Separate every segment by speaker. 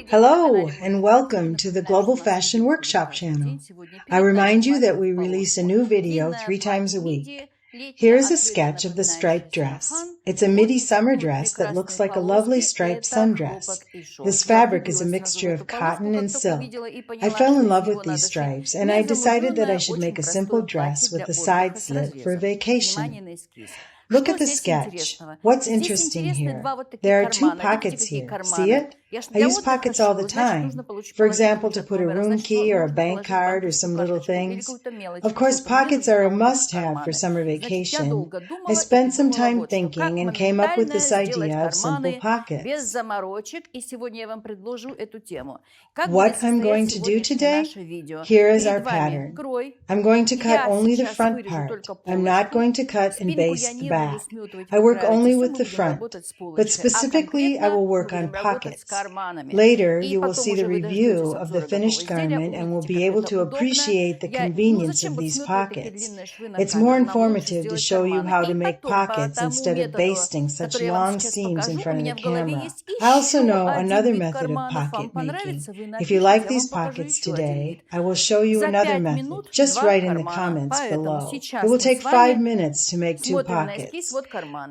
Speaker 1: Hello and welcome to the Global Fashion Workshop channel. I remind you that we release a new video 3 times a week. Here is a sketch of the striped dress. It's a midi summer dress that looks like a lovely striped sundress. This fabric is a mixture of cotton and silk. I fell in love with these stripes and I decided that I should make a simple dress with a side slit for a vacation. Look at the sketch. What's interesting here? There are 2 pockets here. See it? I use pockets all the time. For example, to put a room key or a bank card or some little things. Of course, pockets are a must-have for summer vacation. I spent some time thinking and came up with this idea of simple pockets. What I'm going to do today? Here is our pattern. I'm going to cut only the front part. I'm not going to cut and baste the back. I work only with the front, but specifically I will work on pockets. Later, you will see the review of the finished garment and will be able to appreciate the convenience of these pockets. It's more informative to show you how to make pockets instead of basting such long seams in front of the camera. I also know another method of pocket making. If you like these pockets today, I will show you another method. Just write in the comments below. It will take 5 minutes to make 2 pockets.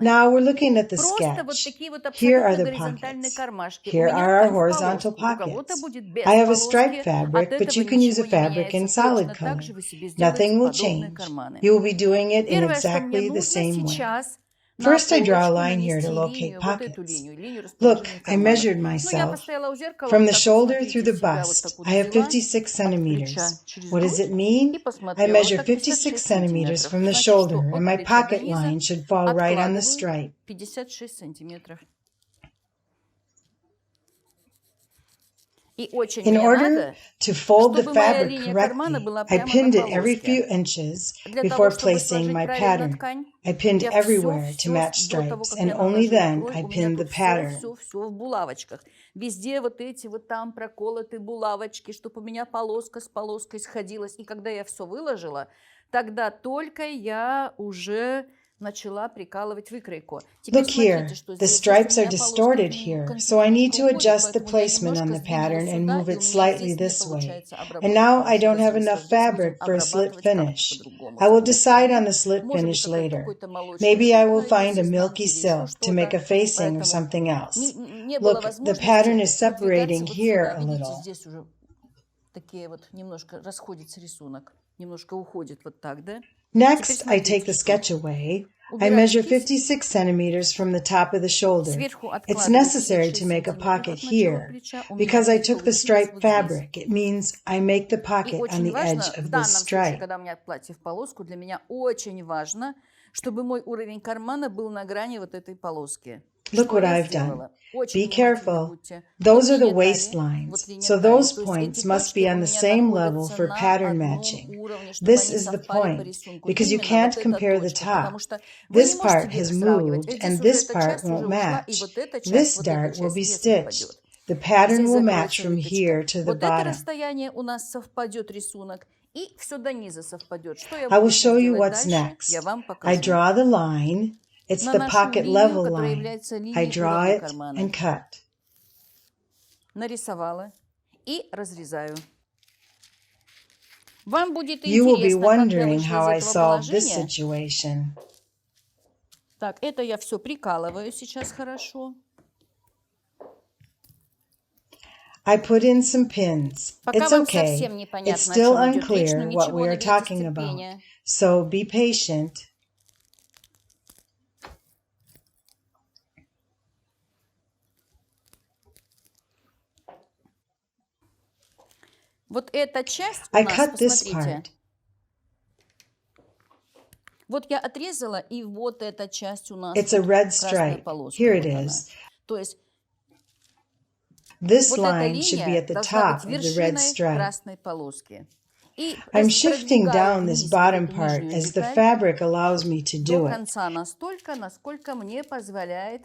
Speaker 1: Now we're looking at the sketch. Here are the pockets. Here are our horizontal pockets. I have a striped fabric, but you can use a fabric in solid color. Nothing will change. You will be doing it in exactly the same way. First, I draw a line here to locate pockets. Look, I measured myself. From the shoulder through the bust, I have 56 centimeters. What does it mean? I measure 56 centimeters from the shoulder, and my pocket line should fall right on the stripe. In order to fold the fabric correctly, I pinned it every few inches before placing my pattern. I pinned everywhere to match stripes, and only then I pinned the pattern. Везде вот эти вот там проколоты булавочки, чтобы у меня полоска с полоской сходилась. И когда я все выложила, тогда только я уже начала прикалывать выкройку. Look here, the stripes are distorted here, so I need to adjust the placement on the pattern and move it slightly this way. And now I don't have enough fabric for a slit finish. I will decide on the slit finish later. Maybe I will find a milky silk to make a facing or something else. Look, the pattern is separating here a little. Next, I take the sketch away. I measure 56 centimeters from the top of the shoulder. It's necessary to make a pocket here. Because I took the striped fabric, it means I make the pocket on the edge of this stripe. Look what I've done. Be careful. Those are the waistlines, so those points must be on the same level for pattern matching. This is the point, because you can't compare the top. This part has moved, and this part won't match. This dart will be stitched. The pattern will match from here to the bottom. I will show you what's next. I draw the line. It's the pocket level line. I draw it and cut. You will be wondering how I solved this situation.
Speaker 2: Так, это я все прикалываю сейчас хорошо.
Speaker 1: I put in some pins. It's okay. It's still unclear what we are talking about. So be patient.
Speaker 2: Вот эта часть у
Speaker 1: I
Speaker 2: нас,
Speaker 1: cut this
Speaker 2: посмотрите.
Speaker 1: part.
Speaker 2: Вот я отрезала, и вот эта часть у нас.
Speaker 1: It's a red
Speaker 2: красная
Speaker 1: stripe.
Speaker 2: полоска.
Speaker 1: Here it
Speaker 2: Вот она.
Speaker 1: is.
Speaker 2: То есть
Speaker 1: This
Speaker 2: вот эта
Speaker 1: line should be
Speaker 2: линия
Speaker 1: at the
Speaker 2: должна
Speaker 1: top
Speaker 2: быть
Speaker 1: of the red
Speaker 2: вершиной
Speaker 1: stripe.
Speaker 2: красной полоски. И
Speaker 1: I'm shifting
Speaker 2: раздвигаю
Speaker 1: down this
Speaker 2: вниз
Speaker 1: bottom
Speaker 2: эту
Speaker 1: part
Speaker 2: нижнюю
Speaker 1: as the
Speaker 2: деталь
Speaker 1: fabric allows me to
Speaker 2: до
Speaker 1: do it.
Speaker 2: конца настолько, насколько мне позволяет.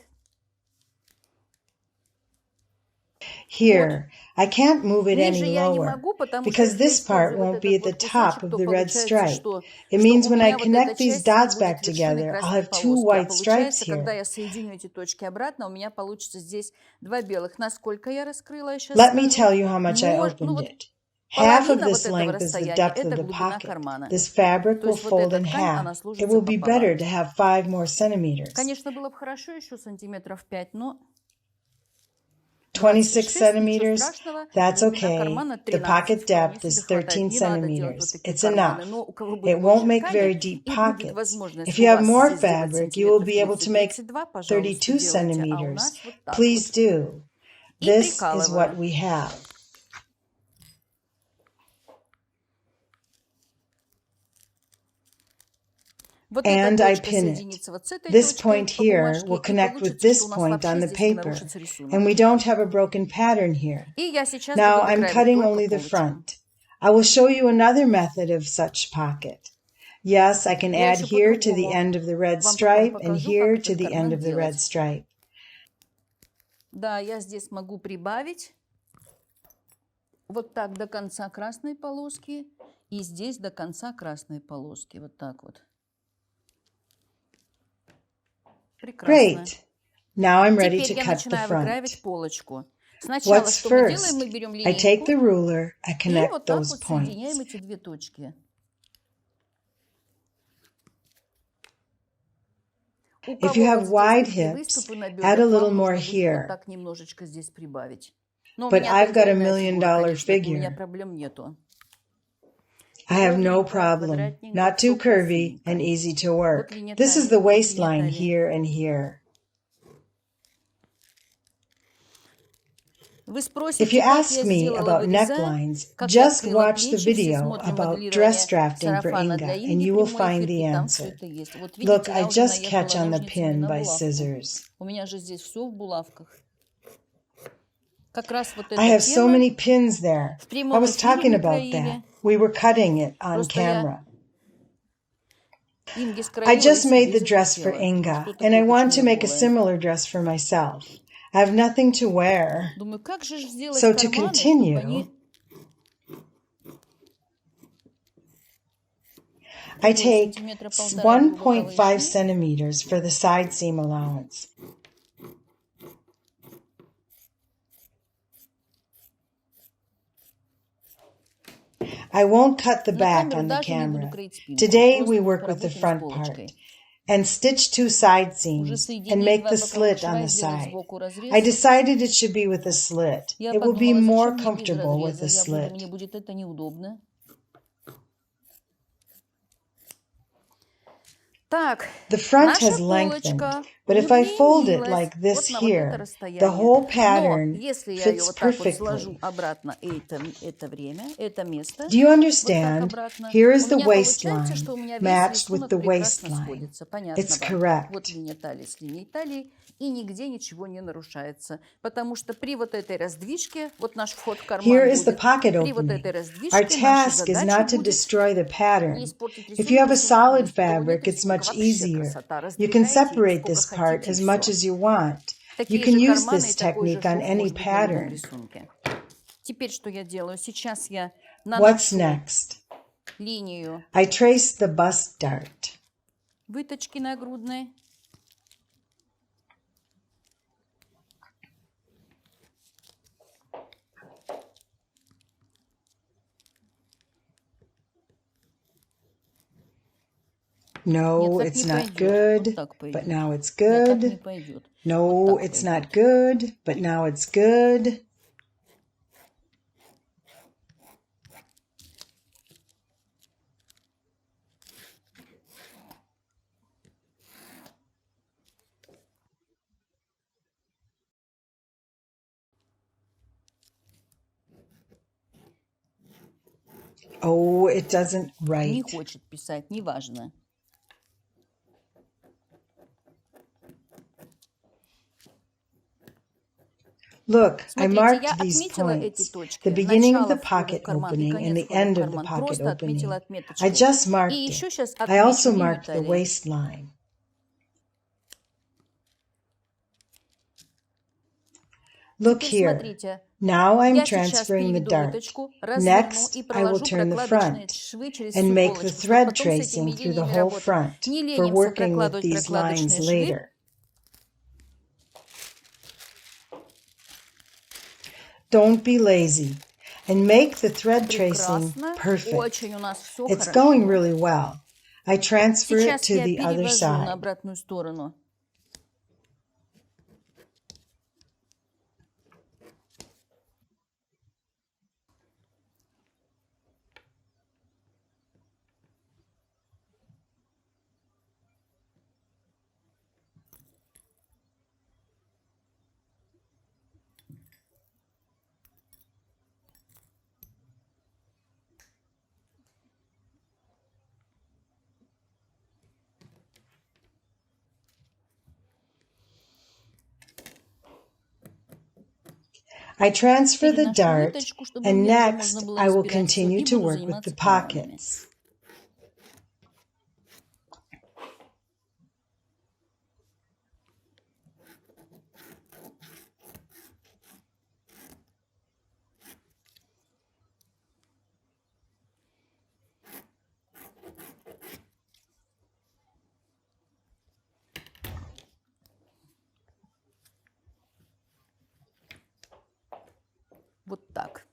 Speaker 1: here. I can't move it
Speaker 2: Ниже
Speaker 1: any
Speaker 2: я не
Speaker 1: lower
Speaker 2: могу, потому что
Speaker 1: because this
Speaker 2: здесь
Speaker 1: part
Speaker 2: тоже вот
Speaker 1: won't
Speaker 2: этот
Speaker 1: be at the
Speaker 2: вот
Speaker 1: top
Speaker 2: кусочек,
Speaker 1: of
Speaker 2: то
Speaker 1: the red
Speaker 2: получается,
Speaker 1: stripe.
Speaker 2: что
Speaker 1: It means
Speaker 2: у
Speaker 1: when I
Speaker 2: меня вот эта
Speaker 1: connect these
Speaker 2: часть не
Speaker 1: dots
Speaker 2: будет
Speaker 1: back
Speaker 2: вершиной
Speaker 1: together, I'll
Speaker 2: красной
Speaker 1: have two
Speaker 2: полоски. А
Speaker 1: white stripes
Speaker 2: получается, когда
Speaker 1: here.
Speaker 2: я соединю эти точки обратно, у меня получится здесь два белых. Насколько я раскрыла, я сейчас
Speaker 1: Let me
Speaker 2: скажу.
Speaker 1: tell you how much I
Speaker 2: Ну
Speaker 1: opened
Speaker 2: вот
Speaker 1: it. Half of
Speaker 2: половина вот
Speaker 1: this
Speaker 2: этого
Speaker 1: length is the
Speaker 2: расстояния –
Speaker 1: depth of
Speaker 2: это
Speaker 1: the
Speaker 2: глубина
Speaker 1: pocket.
Speaker 2: кармана.
Speaker 1: This fabric
Speaker 2: То
Speaker 1: will
Speaker 2: есть вот
Speaker 1: fold
Speaker 2: эта
Speaker 1: in
Speaker 2: ткань, она
Speaker 1: half. It
Speaker 2: сложится
Speaker 1: will be better
Speaker 2: пополам.
Speaker 1: to have 5 more centimeters.
Speaker 2: Конечно, было бы хорошо еще сантиметров 5, но
Speaker 1: 26
Speaker 2: 26, ничего
Speaker 1: centimeters,
Speaker 2: страшного.
Speaker 1: that's
Speaker 2: Глубина
Speaker 1: okay.
Speaker 2: кармана
Speaker 1: The
Speaker 2: 13.
Speaker 1: pocket
Speaker 2: Вполне
Speaker 1: depth
Speaker 2: себе
Speaker 1: is
Speaker 2: хватает.
Speaker 1: 13
Speaker 2: Не надо делать вот
Speaker 1: centimeters.
Speaker 2: такие
Speaker 1: It's
Speaker 2: карманы.
Speaker 1: enough.
Speaker 2: Но у кого
Speaker 1: It
Speaker 2: будет
Speaker 1: won't
Speaker 2: больше
Speaker 1: make very
Speaker 2: ткани
Speaker 1: deep
Speaker 2: и будет
Speaker 1: pockets.
Speaker 2: возможность
Speaker 1: If
Speaker 2: у
Speaker 1: you have
Speaker 2: вас
Speaker 1: more
Speaker 2: здесь сделать
Speaker 1: fabric, you will
Speaker 2: сантиметров
Speaker 1: be able to make
Speaker 2: 30-32, пожалуйста,
Speaker 1: 32
Speaker 2: делайте. А у
Speaker 1: centimeters.
Speaker 2: нас вот так
Speaker 1: Please
Speaker 2: вот.
Speaker 1: do.
Speaker 2: И
Speaker 1: This is what
Speaker 2: прикалываю.
Speaker 1: we have.
Speaker 2: Вот
Speaker 1: And
Speaker 2: эта
Speaker 1: I
Speaker 2: точка
Speaker 1: pin it.
Speaker 2: соединится вот с этой
Speaker 1: This
Speaker 2: точкой
Speaker 1: point
Speaker 2: по
Speaker 1: here
Speaker 2: бумажке,
Speaker 1: will
Speaker 2: и
Speaker 1: connect with
Speaker 2: получится,
Speaker 1: this
Speaker 2: что у нас
Speaker 1: point on
Speaker 2: вообще
Speaker 1: the
Speaker 2: здесь не
Speaker 1: paper,
Speaker 2: нарушится рисунок.
Speaker 1: and we don't have a broken pattern here.
Speaker 2: И я сейчас
Speaker 1: Now
Speaker 2: буду
Speaker 1: I'm
Speaker 2: докраивать
Speaker 1: cutting
Speaker 2: только
Speaker 1: only the
Speaker 2: полочку.
Speaker 1: front. I will show you another method of such pocket. Yes, I can
Speaker 2: Я
Speaker 1: add
Speaker 2: еще
Speaker 1: here to the
Speaker 2: по-другому
Speaker 1: end of the red
Speaker 2: вам потом
Speaker 1: stripe and
Speaker 2: покажу,
Speaker 1: here
Speaker 2: как
Speaker 1: to
Speaker 2: этот
Speaker 1: the end
Speaker 2: карман
Speaker 1: of the red
Speaker 2: делать.
Speaker 1: stripe.
Speaker 2: Да, я здесь могу прибавить вот так до конца красной полоски и здесь до конца красной полоски. Вот так вот. Прекрасно.
Speaker 1: Great. Now I'm ready to
Speaker 2: Теперь я
Speaker 1: cut the
Speaker 2: начинаю выкраивать
Speaker 1: front.
Speaker 2: полочку. Сначала
Speaker 1: What's
Speaker 2: что мы делаем?
Speaker 1: first?
Speaker 2: Мы берем
Speaker 1: I take
Speaker 2: линейку
Speaker 1: the ruler, I
Speaker 2: и
Speaker 1: connect
Speaker 2: вот так
Speaker 1: those
Speaker 2: вот соединяем
Speaker 1: points.
Speaker 2: эти две точки. У
Speaker 1: If you
Speaker 2: кого
Speaker 1: have
Speaker 2: вот здесь
Speaker 1: wide
Speaker 2: такие
Speaker 1: hips,
Speaker 2: выступы на
Speaker 1: add a
Speaker 2: бедрах,
Speaker 1: little
Speaker 2: вам
Speaker 1: more
Speaker 2: нужно будет вот
Speaker 1: here.
Speaker 2: так немножечко здесь прибавить. Но у
Speaker 1: But
Speaker 2: меня
Speaker 1: I've got a
Speaker 2: идеальная
Speaker 1: $1
Speaker 2: фигура,
Speaker 1: million
Speaker 2: конечно, у меня
Speaker 1: figure.
Speaker 2: проблем нету.
Speaker 1: I have no
Speaker 2: Ровненько,
Speaker 1: problem.
Speaker 2: квадратненько,
Speaker 1: Not too
Speaker 2: все
Speaker 1: curvy and
Speaker 2: красивенько.
Speaker 1: easy to
Speaker 2: Вот
Speaker 1: work.
Speaker 2: линия
Speaker 1: This is
Speaker 2: талии,
Speaker 1: the
Speaker 2: вот линия
Speaker 1: waistline
Speaker 2: талии.
Speaker 1: here and here.
Speaker 2: Вы
Speaker 1: If
Speaker 2: спросите,
Speaker 1: you
Speaker 2: как
Speaker 1: ask
Speaker 2: я
Speaker 1: me
Speaker 2: сделала
Speaker 1: about
Speaker 2: выреза,
Speaker 1: necklines,
Speaker 2: как я
Speaker 1: just
Speaker 2: открыла
Speaker 1: watch the
Speaker 2: плечи, все
Speaker 1: video
Speaker 2: смотрим
Speaker 1: about dress
Speaker 2: моделирование
Speaker 1: drafting for
Speaker 2: сарафана для
Speaker 1: Inga, and
Speaker 2: Инги,
Speaker 1: you will
Speaker 2: прямой
Speaker 1: find
Speaker 2: эфир,
Speaker 1: the
Speaker 2: и там
Speaker 1: answer.
Speaker 2: все это есть. Вот
Speaker 1: Look,
Speaker 2: видите,
Speaker 1: I
Speaker 2: я уже
Speaker 1: just catch
Speaker 2: наехала
Speaker 1: on the
Speaker 2: ножницами
Speaker 1: pin
Speaker 2: на
Speaker 1: by
Speaker 2: булавку.
Speaker 1: scissors.
Speaker 2: У меня же здесь все в булавках. Как раз вот
Speaker 1: I
Speaker 2: это
Speaker 1: have so
Speaker 2: тело
Speaker 1: many pins there.
Speaker 2: в
Speaker 1: I
Speaker 2: прямом
Speaker 1: was
Speaker 2: эфире
Speaker 1: talking
Speaker 2: мы
Speaker 1: about that.
Speaker 2: краили.
Speaker 1: We were cutting it on
Speaker 2: Просто я
Speaker 1: camera.
Speaker 2: Инге
Speaker 1: I
Speaker 2: скроила и
Speaker 1: just made
Speaker 2: себе
Speaker 1: the dress for
Speaker 2: захотела.
Speaker 1: Inga,
Speaker 2: Что
Speaker 1: and I
Speaker 2: такое,
Speaker 1: want
Speaker 2: почему
Speaker 1: to
Speaker 2: я
Speaker 1: make a
Speaker 2: голая?
Speaker 1: similar dress for myself. I have nothing to wear.
Speaker 2: Думаю, как же сделать
Speaker 1: So to
Speaker 2: карманы, чтобы
Speaker 1: continue,
Speaker 2: они...
Speaker 1: I
Speaker 2: Такое
Speaker 1: take
Speaker 2: сантиметра полтора беру
Speaker 1: 1.5
Speaker 2: боковые швы.
Speaker 1: centimeters for the side seam allowance. I won't cut the
Speaker 2: На
Speaker 1: back
Speaker 2: камеру
Speaker 1: on the
Speaker 2: даже не буду
Speaker 1: camera.
Speaker 2: кроить спинку.
Speaker 1: Today we
Speaker 2: Просто
Speaker 1: work with the
Speaker 2: поработаем с
Speaker 1: front part
Speaker 2: полочкой.
Speaker 1: and stitch 2 side
Speaker 2: Уже
Speaker 1: seams and
Speaker 2: соединить
Speaker 1: make
Speaker 2: два
Speaker 1: the
Speaker 2: боковых
Speaker 1: slit on
Speaker 2: шва,
Speaker 1: the
Speaker 2: сделать
Speaker 1: side.
Speaker 2: сбоку
Speaker 1: I
Speaker 2: разрез.
Speaker 1: decided it should be with a slit.
Speaker 2: Я
Speaker 1: It will be
Speaker 2: подумала,
Speaker 1: more
Speaker 2: зачем мне без
Speaker 1: comfortable with
Speaker 2: разреза?
Speaker 1: a
Speaker 2: Я буду,
Speaker 1: slit.
Speaker 2: мне будет это неудобно. Так,
Speaker 1: The front
Speaker 2: наша
Speaker 1: has lengthened,
Speaker 2: полочка
Speaker 1: but if I fold it
Speaker 2: удлинилась
Speaker 1: like this
Speaker 2: вот на вот это
Speaker 1: here, the
Speaker 2: расстояние.
Speaker 1: whole
Speaker 2: Но
Speaker 1: pattern
Speaker 2: если я ее
Speaker 1: fits
Speaker 2: вот так вот сложу
Speaker 1: perfectly.
Speaker 2: обратно, это время, это место,
Speaker 1: Do you
Speaker 2: вот так
Speaker 1: understand?
Speaker 2: обратно,
Speaker 1: Here
Speaker 2: у
Speaker 1: is the
Speaker 2: меня получается,
Speaker 1: waistline
Speaker 2: что у меня весь
Speaker 1: matched with
Speaker 2: рисунок
Speaker 1: the
Speaker 2: прекрасно
Speaker 1: waistline.
Speaker 2: сходится. Понятно
Speaker 1: It's
Speaker 2: вам?
Speaker 1: correct.
Speaker 2: Вот линия талии с линией талии, и нигде ничего не нарушается. Потому что при вот этой раздвижке, вот наш вход в карман
Speaker 1: Here is the
Speaker 2: будет,
Speaker 1: pocket
Speaker 2: при вот
Speaker 1: opening.
Speaker 2: этой
Speaker 1: Our
Speaker 2: раздвижке наша
Speaker 1: task is
Speaker 2: задача
Speaker 1: not to
Speaker 2: будет
Speaker 1: destroy the
Speaker 2: не
Speaker 1: pattern.
Speaker 2: испортить
Speaker 1: If you
Speaker 2: рисунок,
Speaker 1: have a
Speaker 2: если у
Speaker 1: solid
Speaker 2: нас никого нет
Speaker 1: fabric, it's
Speaker 2: рисунка.
Speaker 1: much
Speaker 2: Вообще
Speaker 1: easier.
Speaker 2: красота.
Speaker 1: You can
Speaker 2: Раздвигаете
Speaker 1: separate
Speaker 2: сколько
Speaker 1: this part
Speaker 2: хотите,
Speaker 1: as
Speaker 2: и
Speaker 1: much
Speaker 2: все.
Speaker 1: as you want. You
Speaker 2: Такие
Speaker 1: can
Speaker 2: же
Speaker 1: use
Speaker 2: карманы и
Speaker 1: this
Speaker 2: такой же
Speaker 1: technique on
Speaker 2: шов
Speaker 1: any
Speaker 2: может быть на любом
Speaker 1: pattern.
Speaker 2: рисунке. Теперь что я делаю? Сейчас я
Speaker 1: What's
Speaker 2: наношу
Speaker 1: next?
Speaker 2: линию
Speaker 1: I trace the bust dart.
Speaker 2: выточки нагрудной.
Speaker 1: No,
Speaker 2: Нет, так
Speaker 1: it's
Speaker 2: не
Speaker 1: not
Speaker 2: пойдет.
Speaker 1: good,
Speaker 2: Вот так
Speaker 1: but
Speaker 2: пойдет.
Speaker 1: now it's
Speaker 2: Нет, так не
Speaker 1: good.
Speaker 2: пойдет.
Speaker 1: No,
Speaker 2: Вот так
Speaker 1: it's
Speaker 2: пойдет.
Speaker 1: not good, but now it's good. Oh, it doesn't
Speaker 2: Не
Speaker 1: write.
Speaker 2: хочет писать, неважно.
Speaker 1: Look, I
Speaker 2: Смотрите,
Speaker 1: marked
Speaker 2: я
Speaker 1: these
Speaker 2: отметила эти
Speaker 1: points,
Speaker 2: точки.
Speaker 1: the beginning of
Speaker 2: Начало
Speaker 1: the
Speaker 2: входа в
Speaker 1: pocket
Speaker 2: карман и
Speaker 1: opening and
Speaker 2: конец
Speaker 1: the
Speaker 2: входа в
Speaker 1: end of the
Speaker 2: карман.
Speaker 1: pocket
Speaker 2: Просто отметила
Speaker 1: opening. I
Speaker 2: отметочкой.
Speaker 1: just
Speaker 2: И
Speaker 1: marked
Speaker 2: еще
Speaker 1: it.
Speaker 2: сейчас
Speaker 1: I also
Speaker 2: отмечу линию
Speaker 1: marked the
Speaker 2: талии.
Speaker 1: waistline. Look here. Now I'm transferring the dart. Next, I will turn the front and make the thread tracing through the whole front for working with these lines later. Don't be lazy and make the thread tracing perfect. It's going really well. I transfer it to the other side. I transfer the dart, and next I will continue to work with the pockets.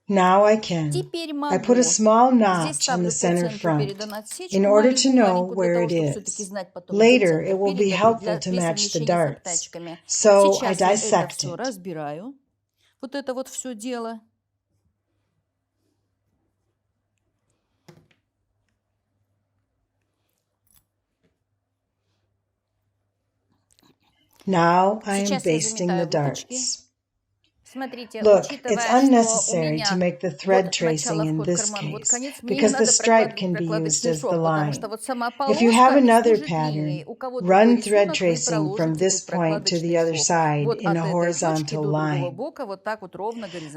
Speaker 1: Now I can. I put a small notch on the center front in order to know where it is. Later, it will be helpful to match the darts. So I dissect it. Now I am basting the darts. Look, it's unnecessary to make the thread tracing in this case because the stripe can be used as the line. If you have another pattern, run thread tracing from this point to the other side in a horizontal line.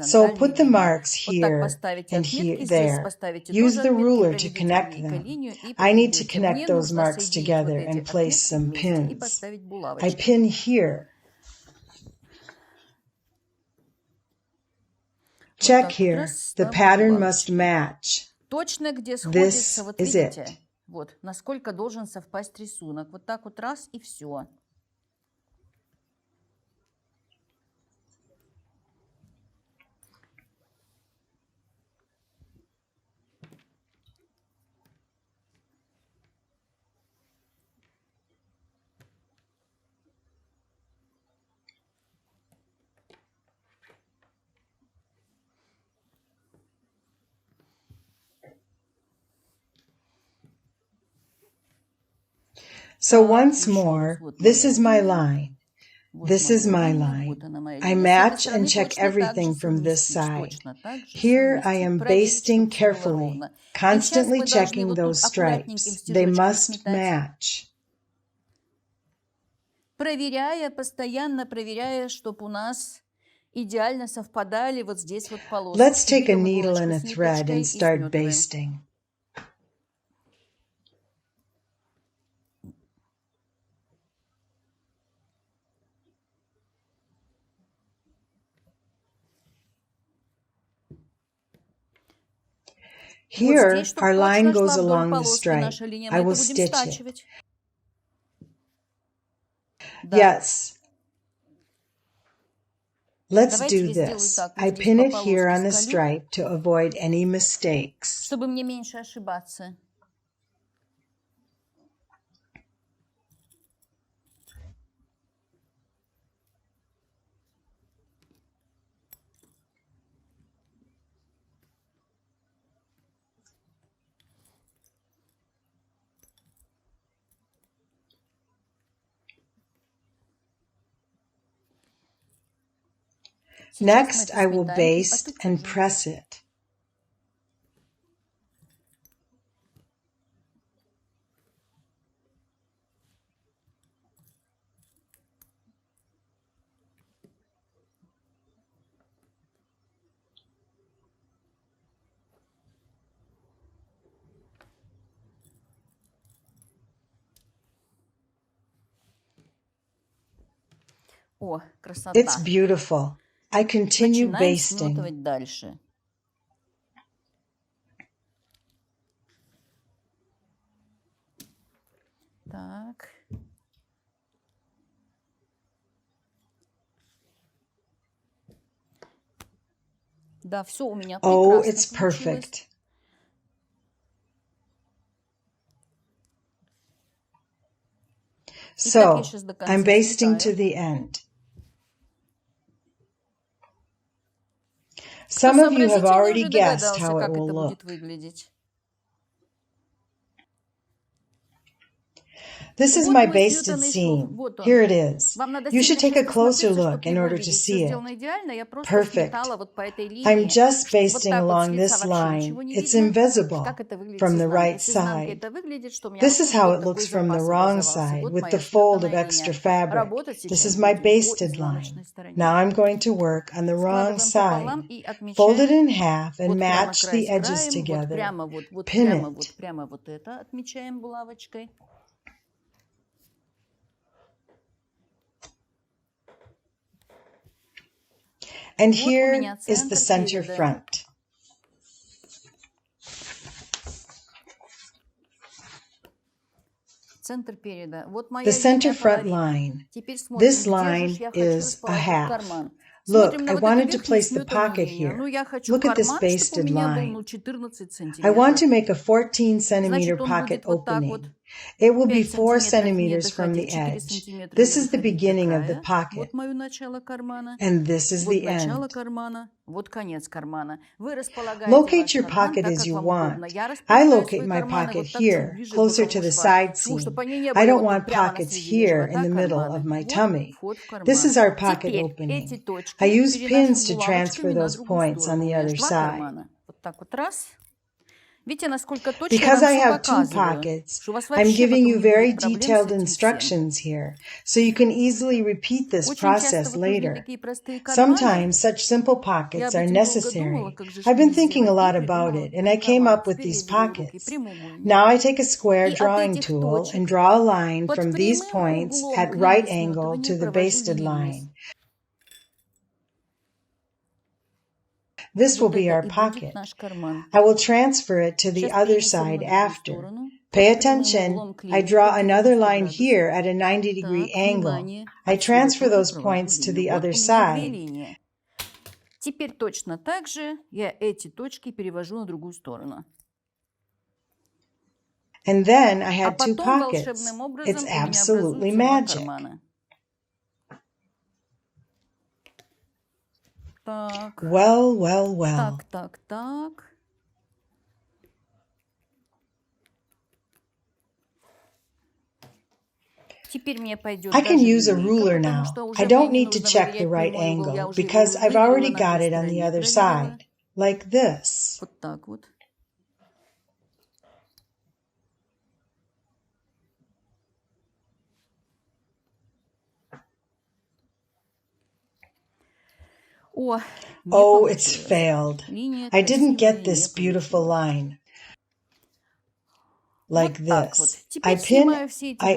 Speaker 1: So put the marks here and there. Use the ruler to connect them. I need to connect those marks together and place some pins. I pin here. Check here. The pattern must match. This is it.
Speaker 2: Вот, насколько должен совпасть рисунок. Вот так вот раз и все.
Speaker 1: So once more, this is my line. This is my line. I match and check everything from this side. Here I am basting carefully, constantly checking those stripes. They must match.
Speaker 2: Проверяя, постоянно проверяя, чтобы у нас идеально совпадали вот здесь вот полоски.
Speaker 1: Let's take a needle and a thread and start basting. Here, our line goes along the stripe. I will stitch it. Yes. Let's do this. I pin it here on the stripe to avoid any mistakes.
Speaker 2: Чтобы мне меньше ошибаться.
Speaker 1: Next, I will baste and press it.
Speaker 2: О, красота.
Speaker 1: It's beautiful. I continue
Speaker 2: начинаем
Speaker 1: basting.
Speaker 2: смотывать дальше. Так. Да, все у меня
Speaker 1: Oh,
Speaker 2: прекрасно
Speaker 1: it's
Speaker 2: получилось.
Speaker 1: perfect. So, I'm basting to the end. Some of you have already guessed how it will look. This is my basted seam. Here it is. You should take a closer look in order to see it. Perfect. I'm just basting along this line. It's invisible from the right side. This is how it looks from the wrong side with the fold of extra fabric. This is my basted line. Now I'm going to work on the wrong side. Fold it in half and match the edges together. Pin it. And here is the center front. The center front line. This line is a half. Look, I wanted to place the pocket here. Look at this basted line. I want to make a 14 centimeter pocket opening. It will be 4 centimeters from the edge. This is the beginning of the pocket. And this is the end. Locate your pocket as you want. I locate my pocket here, closer to the side seam. I don't want pockets here in the middle of my tummy. This is our pocket opening. I use pins to transfer those points on the other side. Because I have 2 pockets, I'm giving you very detailed instructions here, so you can easily repeat this process later. Sometimes such simple pockets are necessary. I've been thinking a lot about it, and I came up with these pockets. Now I take a square drawing tool and draw a line from these points at right angle to the basted line. This will be our pocket. I will transfer it to the other side after. Pay attention. I draw another line here at a 90-degree angle. I transfer those points to the other side.
Speaker 2: Теперь точно так же я эти точки перевожу на другую сторону.
Speaker 1: And then I had 2 pockets. It's absolutely magic.
Speaker 2: Так.
Speaker 1: Well, well, well.
Speaker 2: Так.
Speaker 1: I can use a ruler now. I don't need to check the right angle because I've already got it on the other side, like this.
Speaker 2: Вот так вот.
Speaker 1: Oh, it's failed. I didn't get this beautiful line. Like this. I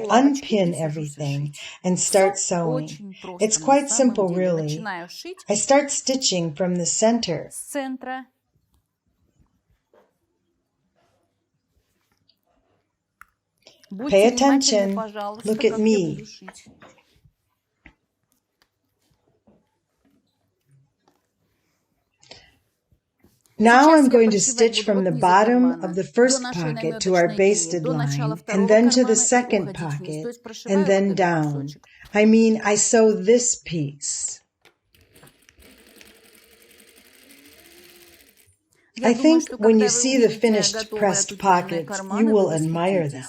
Speaker 1: unpin everything and start sewing. It's quite simple, really. I start stitching from the center. Pay attention. Look at me. Now I'm going to stitch from the bottom of the first pocket to our basted line, and then to the second pocket, and then down. I mean, I sew this piece. I think when you see the finished pressed pockets, you will admire them.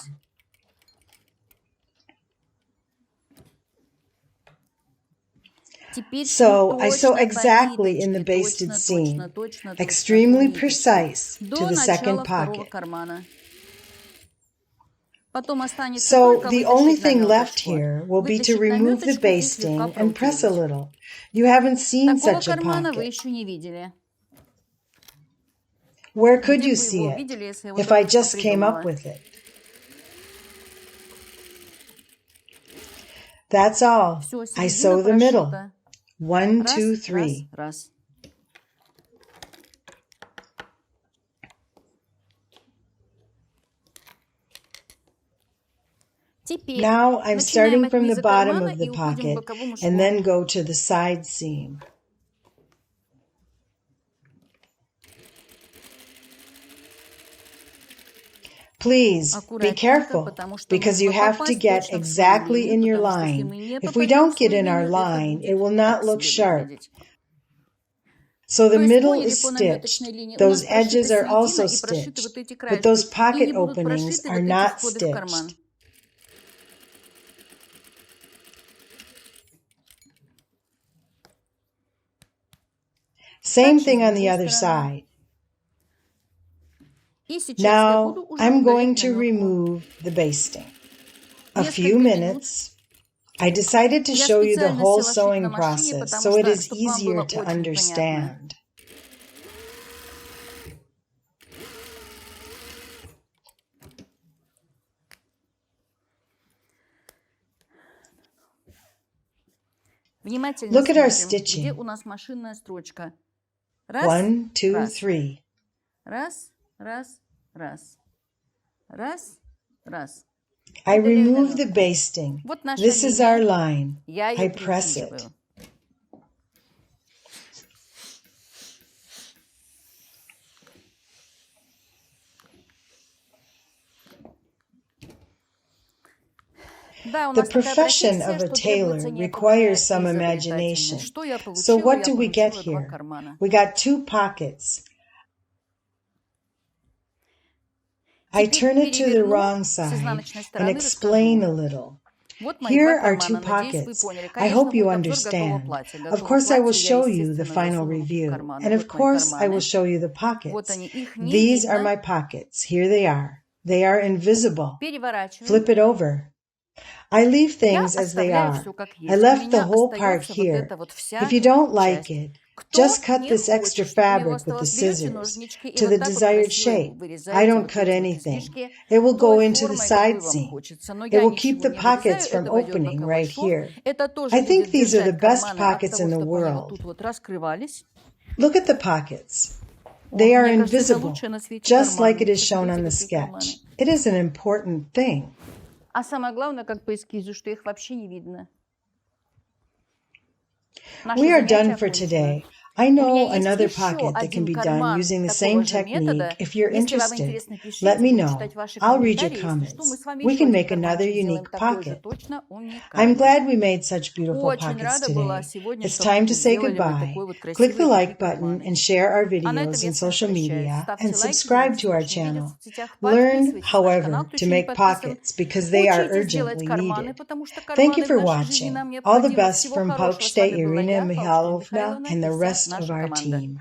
Speaker 1: So I sew exactly in the basted seam, extremely precise to the second pocket. So the only thing left here will be to remove the basting and press a little. You haven't seen such a pocket. Where could you see it if I just came up with it? That's all. I sew the middle. 1,
Speaker 2: Раз,
Speaker 1: 2, 3.
Speaker 2: раз, раз.
Speaker 1: Now I'm starting from the bottom of the pocket and then go to the side seam. Please be careful because you have to get exactly in your line. If we don't get in our line, it will not look sharp. So the middle is stitched. Those edges are also stitched, but those pocket openings are not stitched. Same thing on the other side. Now I'm going to remove the basting. A few minutes. I decided to show you the whole sewing process so it is easier to understand. Look at our stitching. 1, 2, 3.
Speaker 2: Раз, раз, раз. Раз, раз.
Speaker 1: I remove the basting. This is our line. I press it. The profession of a tailor requires some imagination. So what do we get here? We got 2 pockets. I turn it to the wrong side and explain a little. Here are 2 pockets. I hope you understand. Of course, I will show you the final review. And of course, I will show you the pockets. These are my pockets. Here they are. They are invisible. Flip it over. I leave things as they are. I left the whole part here. If you don't like it, just cut this extra fabric with the scissors to the desired shape. I don't cut anything. It will go into the side seam. It will keep the pockets from opening right here. I think these are the best pockets in the world. Look at the pockets. They are invisible, just like it is shown on the sketch. It is an important thing.
Speaker 2: А самое главное, как по эскизу, что их вообще не видно.
Speaker 1: We are done for today. I know another pocket that can be done using the same technique. If you're interested, let me know. I'll read your comments. We can make another unique pocket. I'm glad we made such beautiful pockets today. It's time to say goodbye. Click the like button and share our videos in social media and subscribe to our channel. Learn, however, to make pockets because they are urgently needed. Thank you for watching. All the best from Irina Mikhailovna and the rest of our team.